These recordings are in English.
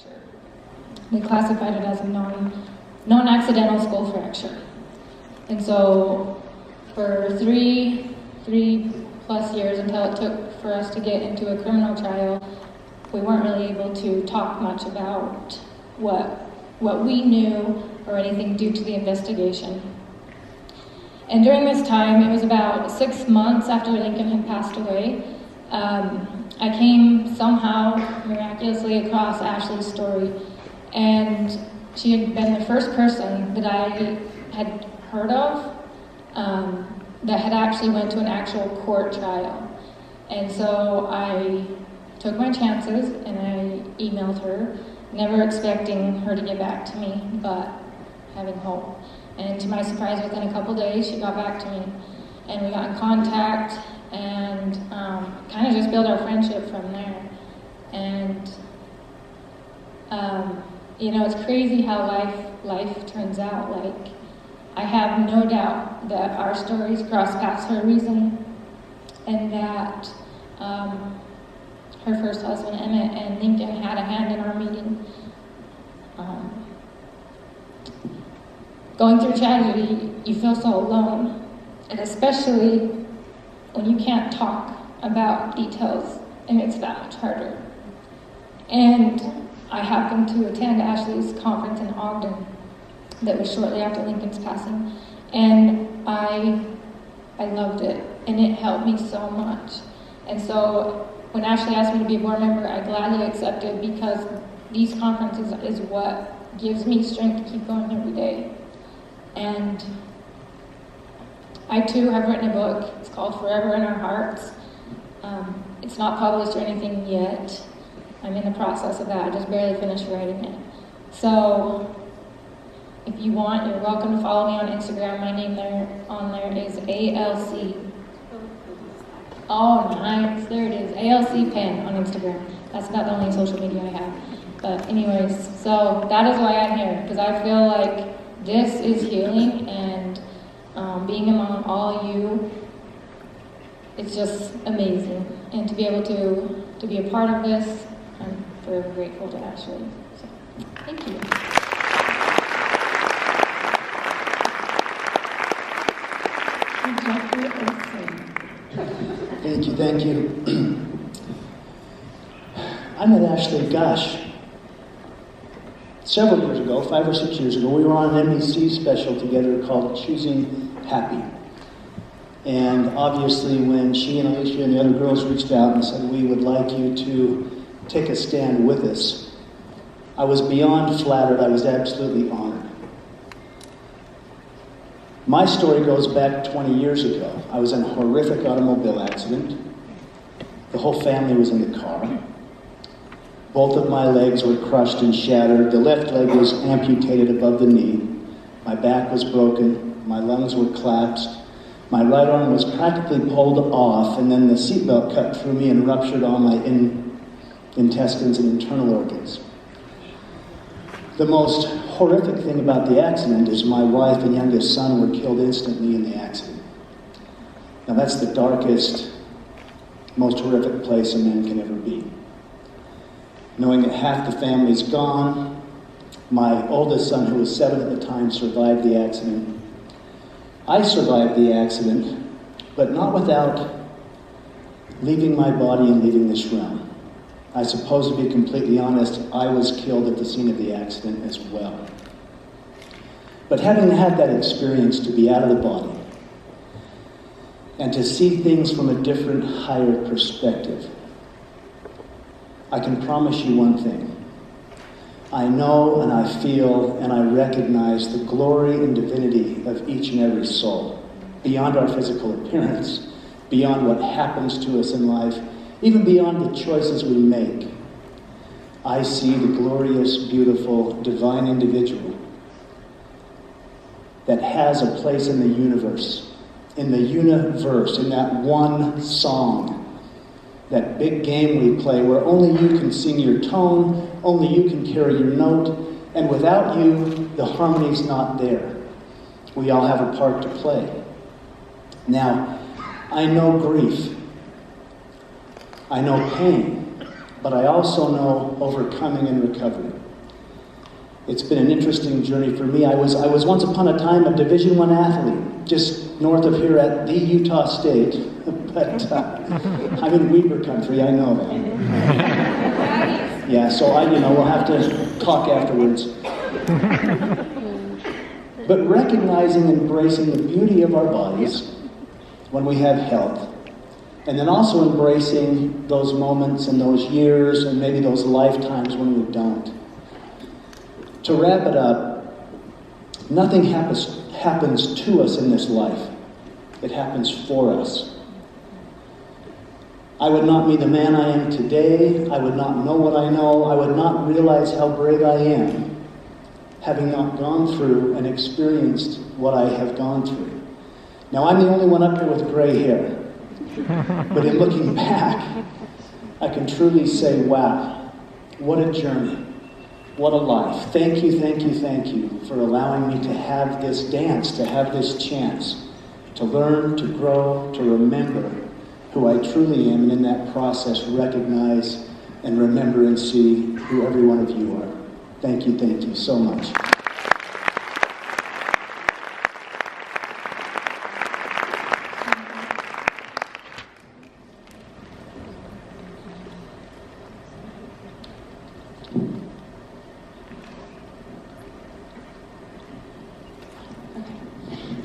fracture. They classified it as a non-accidental skull fracture. And so for three plus years, until it took for us to get into a criminal trial, we weren't really able to talk much about what we knew or anything due to the investigation. And during this time, it was about 6 months after Lincoln had passed away, I came somehow miraculously across Ashley's story, and she had been the first person that I had heard of that had actually went to an actual court trial. And so I took my chances and I emailed her, never expecting her to get back to me, but having hope. And to my surprise, within a couple days, she got back to me, and we got in contact and kind of just built our friendship from there. And it's crazy how life turns out. Like, I have no doubt that our stories cross paths for a reason, and that her first husband, Emmett, and Lincoln had a hand in our meeting. Going through tragedy, you feel so alone, and especially when you can't talk about details, it makes it that much harder. And I happened to attend Ashley's conference in Ogden that was shortly after Lincoln's passing, and I loved it, and it helped me so much. And so when Ashley asked me to be a board member, I gladly accepted, because these conferences is what gives me strength to keep going every day. And I too have written a book. It's called Forever in Our Hearts. It's not published or anything yet. I'm in the process of that. I just barely finished writing it. So if you want, you're welcome to follow me on Instagram. My name on there is ALC. Oh, nice. There it is. ALC Pen on Instagram. That's not the only social media I have. But anyways, so that is why I'm here, because I feel like this is healing, and being among all you, it's just amazing. And to be able to be a part of this, I'm forever grateful to Ashley. So, thank you. Thank you. I met Ashley, several years ago, 5 or 6 years ago. We were on an NBC special together called Choosing Happy. And obviously when she and Alicia and the other girls reached out and said, we would like you to take a stand with us, I was beyond flattered. I was absolutely honored. My story goes back 20 years ago. I was in a horrific automobile accident. The whole family was in the car. Both of my legs were crushed and shattered. The left leg was amputated above the knee. My back was broken. My lungs were collapsed. My right arm was practically pulled off, and then the seatbelt cut through me and ruptured all my intestines and internal organs. The most horrific thing about the accident is my wife and youngest son were killed instantly in the accident. Now that's the darkest, most horrific place a man can ever be. Knowing that half the family's gone, my oldest son, who was 7 at the time, survived the accident. I survived the accident, but not without leaving my body and leaving this realm. I suppose, to be completely honest, I was killed at the scene of the accident as well. But having had that experience to be out of the body and to see things from a different, higher perspective, I can promise you one thing. I know and I feel and I recognize the glory and divinity of each and every soul, beyond our physical appearance, beyond what happens to us in life, even beyond the choices we make. I see the glorious, beautiful, divine individual that has a place in the universe, in that one song, that big game we play where only you can sing your tone, only you can carry your note, and without you, the harmony's not there. We all have a part to play. Now, I know grief. I know pain. but I also know overcoming and recovery. It's been an interesting journey for me. I was once upon a time a Division I athlete, just north of here at the Utah State, but I'm in Weber country, I know that. Yeah, so we'll have to talk afterwards. But recognizing and embracing the beauty of our bodies when we have health, and then also embracing those moments and those years and maybe those lifetimes when we don't. To wrap it up, nothing happens to us in this life. It happens for us. I would not be the man I am today. I would not know what I know. I would not realize how brave I am having not gone through and experienced what I have gone through. Now, I'm the only one up here with gray hair. But in looking back, I can truly say, wow, what a journey. What a life. Thank you, thank you, thank you for allowing me to have this dance, to have this chance, to learn, to grow, to remember who I truly am, and in that process recognize and remember and see who every one of you are. Thank you so much.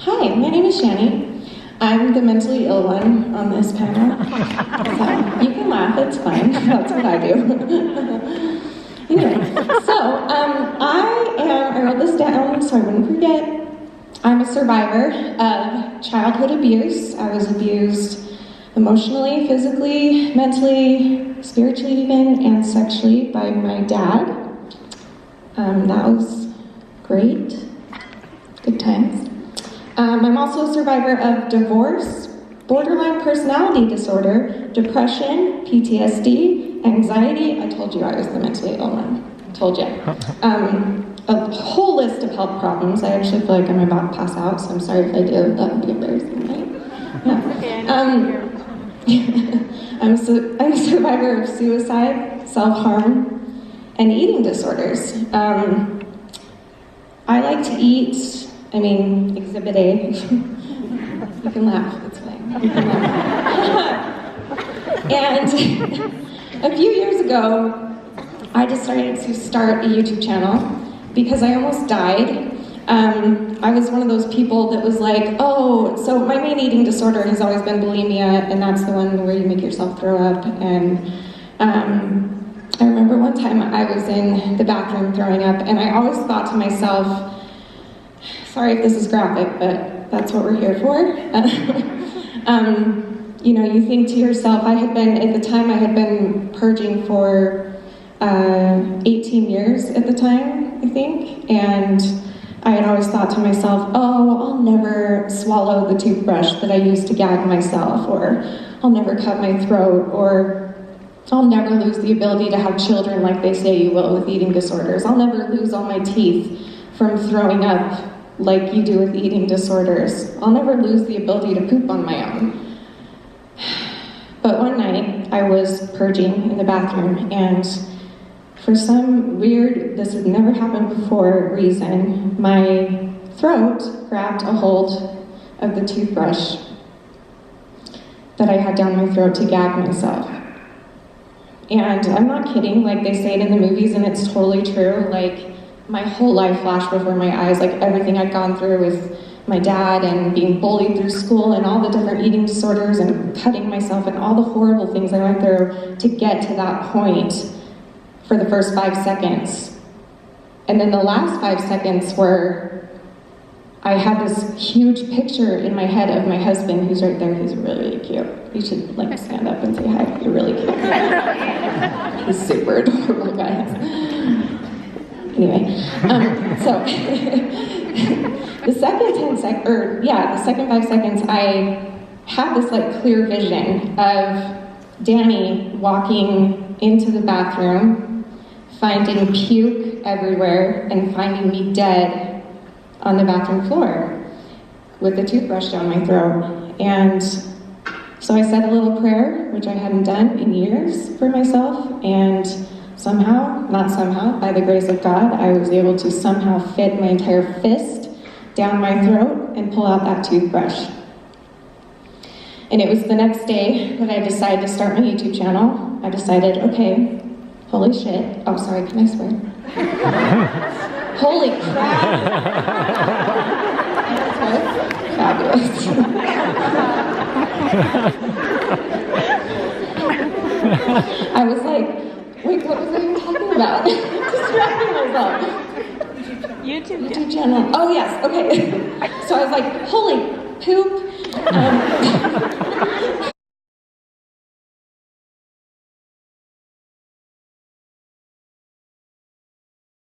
Hi, my name is Shani. I'm the mentally ill one on this panel. So you can laugh, it's fine. That's what I do. Anyway, so I wrote this down so I wouldn't forget. I'm a survivor of childhood abuse. I was abused emotionally, physically, mentally, spiritually even, and sexually by my dad. That was great. Good times. I'm also a survivor of divorce, borderline personality disorder, depression, PTSD, anxiety. I told you I was the mentally ill one. Told you. A whole list of health problems. I actually feel like I'm about to pass out, so I'm sorry if I do. That would be embarrassing, right? Yeah. I'm a survivor of suicide, self-harm, and eating disorders. I like to eat. Exhibit A. You can laugh, it's fine. You can laugh. And a few years ago, I decided to start a YouTube channel because I almost died. I was one of those people that was like, so my main eating disorder has always been bulimia, and that's the one where you make yourself throw up. And I remember one time I was in the bathroom throwing up, and I always thought to myself, sorry if this is graphic, but that's what we're here for. You think to yourself, at the time I had been purging for 18 years at the time, I think, and I had always thought to myself, I'll never swallow the toothbrush that I used to gag myself, or I'll never cut my throat, or I'll never lose the ability to have children like they say you will with eating disorders. I'll never lose all my teeth from throwing up like you do with eating disorders. I'll never lose the ability to poop on my own. But one night, I was purging in the bathroom, and for some weird, this had never happened before reason, my throat grabbed a hold of the toothbrush that I had down my throat to gag myself. And I'm not kidding, like they say it in the movies, and it's totally true. Like, my whole life flashed before my eyes, like everything I'd gone through with my dad and being bullied through school and all the different eating disorders and cutting myself and all the horrible things I went through to get to that point for the first 5 seconds. And then the last 5 seconds were, I had this huge picture in my head of my husband, who's right there. He's really, really cute. You should stand up and say hi. You're really cute. He's super adorable, guys. Anyway, so the second 5 seconds, I had this clear vision of Danny walking into the bathroom, finding puke everywhere, and finding me dead on the bathroom floor with the toothbrush down my throat. And So I said a little prayer, which I hadn't done in years for myself, and somehow, not somehow, by the grace of God, I was able to somehow fit my entire fist down my throat and pull out that toothbrush. And it was the next day that I decided to start my YouTube channel. I decided, okay, holy shit. Oh, sorry, can I swear? Holy crap! Fabulous. I was like, wait, what was I even talking about? Distracting myself. YouTube channel. Oh, yes, okay. So I was like, holy poop.